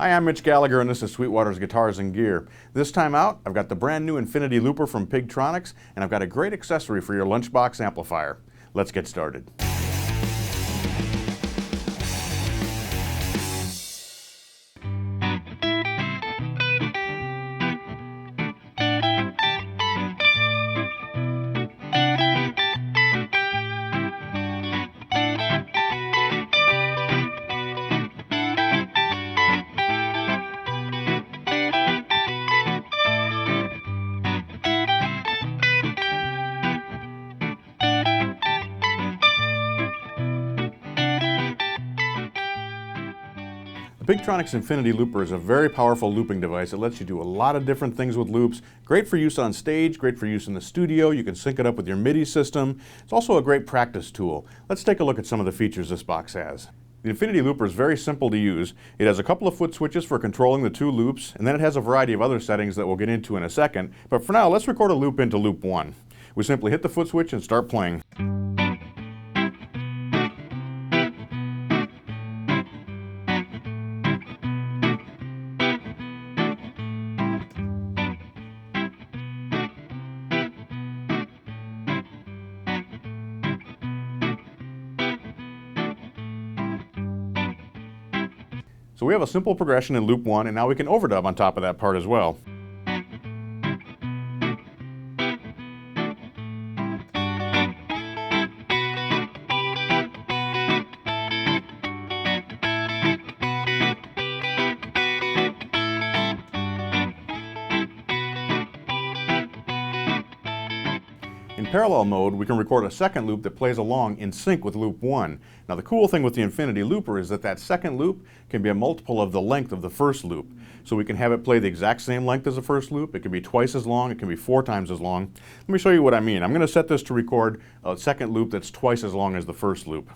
Hi, I'm Mitch Gallagher and this is Sweetwater's Guitars and Gear. This time out, I've got the brand new Infinity Looper from Pigtronix, and I've got a great accessory for your lunchbox amplifier. Let's get started. The Pigtronix Infinity Looper is a very powerful looping device. It lets you do a lot of different things with loops. Great for use on stage, great for use in the studio. You can sync it up with your MIDI system. It's also a great practice tool. Let's take a look at some of the features this box has. The Infinity Looper is very simple to use. It has a couple of foot switches for controlling the two loops, and then it has a variety of other settings that we'll get into in a second. But for now, let's record a loop into loop 1. We simply hit the foot switch and start playing. So we have a simple progression in loop 1, and now we can overdub on top of that part as well. In parallel mode, we can record a second loop that plays along in sync with loop 1. Now the cool thing with the Infinity Looper is that second loop can be a multiple of the length of the first loop. So we can have it play the exact same length as the first loop. It can be twice as long, it can be 4 times as long. Let me show you what I mean. I'm going to set this to record a second loop that's twice as long as the first loop.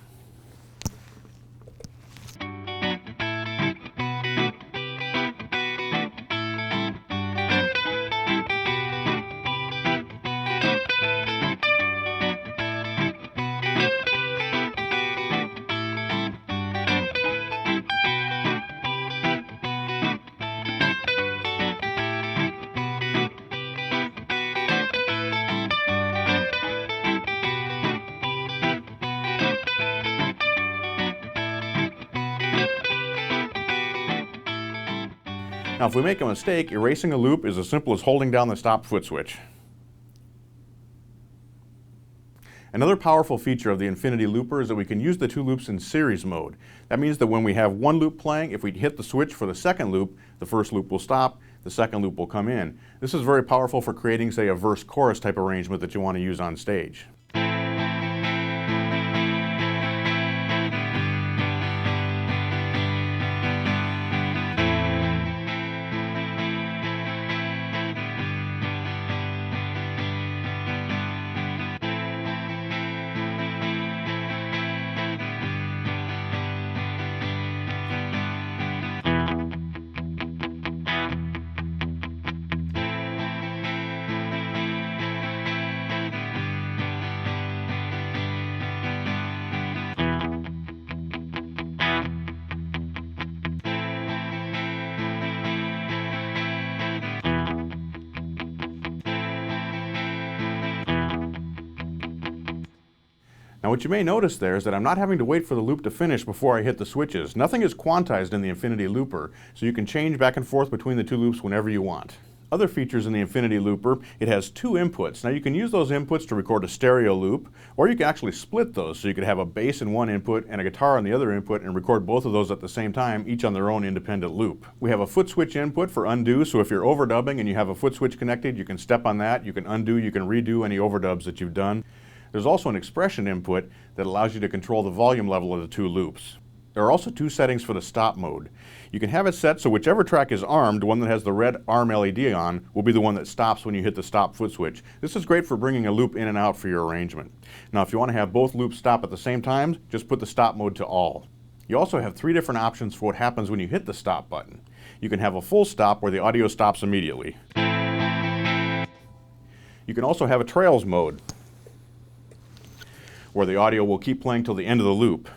Now if we make a mistake, erasing a loop is as simple as holding down the stop foot switch. Another powerful feature of the Infinity Looper is that we can use the two loops in series mode. That means that when we have one loop playing, if we hit the switch for the second loop, the first loop will stop, the second loop will come in. This is very powerful for creating, say, a verse-chorus type arrangement that you want to use on stage. Now what you may notice there is that I'm not having to wait for the loop to finish before I hit the switches. Nothing is quantized in the Infinity Looper, so you can change back and forth between the two loops whenever you want. Other features in the Infinity Looper, it has 2 inputs. Now you can use those inputs to record a stereo loop, or you can actually split those, so you could have a bass in one input and a guitar on the other input and record both of those at the same time, each on their own independent loop. We have a foot switch input for undo, so if you're overdubbing and you have a foot switch connected, you can step on that, you can undo, you can redo any overdubs that you've done. There's also an expression input that allows you to control the volume level of the two loops. There are also 2 settings for the stop mode. You can have it set so whichever track is armed, the one that has the red arm LED on, will be the one that stops when you hit the stop foot switch. This is great for bringing a loop in and out for your arrangement. Now if you want to have both loops stop at the same time, just put the stop mode to all. You also have 3 different options for what happens when you hit the stop button. You can have a full stop where the audio stops immediately. You can also have a trails mode, where the audio will keep playing till the end of the loop.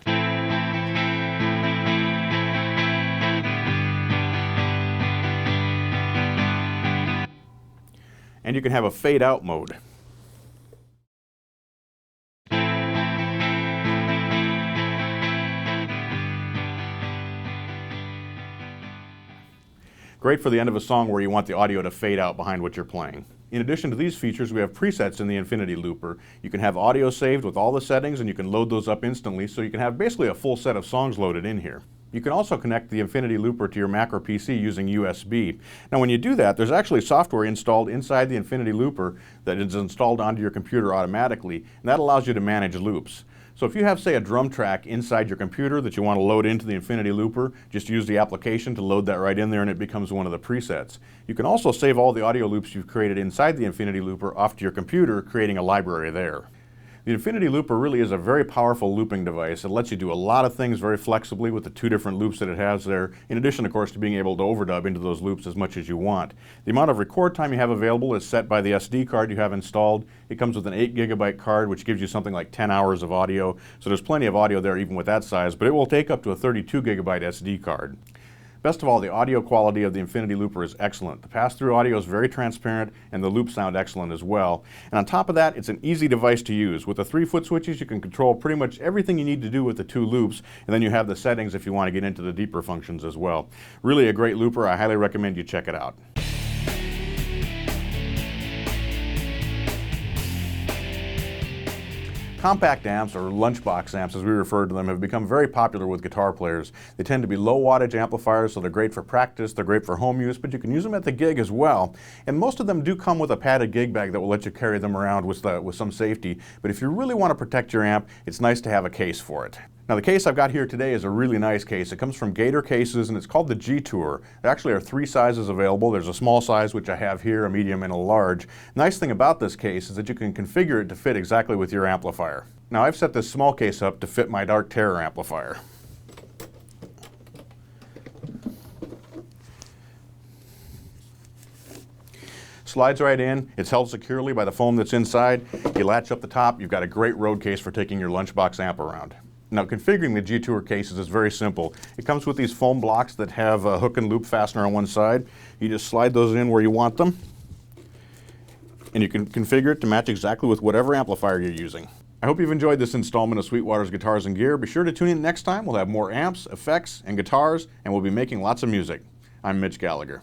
And you can have a fade out mode. Great for the end of a song where you want the audio to fade out behind what you're playing. In addition to these features, we have presets in the Infinity Looper. You can have audio saved with all the settings, and you can load those up instantly, so you can have basically a full set of songs loaded in here. You can also connect the Infinity Looper to your Mac or PC using USB. Now when you do that, there's actually software installed inside the Infinity Looper that is installed onto your computer automatically, and that allows you to manage loops. So if you have, say, a drum track inside your computer that you want to load into the Infinity Looper, just use the application to load that right in there and it becomes one of the presets. You can also save all the audio loops you've created inside the Infinity Looper off to your computer, creating a library there. The Infinity Looper really is a very powerful looping device. It lets you do a lot of things very flexibly with the two different loops that it has there, in addition, of course, to being able to overdub into those loops as much as you want. The amount of record time you have available is set by the SD card you have installed. It comes with an 8 GB card, which gives you something like 10 hours of audio. So there's plenty of audio there even with that size, but it will take up to a 32 GB SD card. Best of all, the audio quality of the Infinity Looper is excellent. The pass-through audio is very transparent, and the loops sound excellent as well. And on top of that, it's an easy device to use. With the 3-foot switches, you can control pretty much everything you need to do with the two loops, and then you have the settings if you want to get into the deeper functions as well. Really a great looper. I highly recommend you check it out. Compact amps, or lunchbox amps as we refer to them, have become very popular with guitar players. They tend to be low wattage amplifiers, so they're great for practice, they're great for home use, but you can use them at the gig as well. And most of them do come with a padded gig bag that will let you carry them around with some safety. But if you really want to protect your amp, it's nice to have a case for it. Now the case I've got here today is a really nice case. It comes from Gator cases and it's called the G-Tour. There actually are 3 sizes available. There's a small size, which I have here, a medium and a large. Nice thing about this case is that you can configure it to fit exactly with your amplifier. Now I've set this small case up to fit my Dark Terror amplifier. Slides right in, it's held securely by the foam that's inside. You latch up the top, you've got a great road case for taking your lunchbox amp around. Now configuring the G-Tour cases is very simple. It comes with these foam blocks that have a hook and loop fastener on one side. You just slide those in where you want them, and you can configure it to match exactly with whatever amplifier you're using. I hope you've enjoyed this installment of Sweetwater's Guitars and Gear. Be sure to tune in next time. We'll have more amps, effects, and guitars, and we'll be making lots of music. I'm Mitch Gallagher.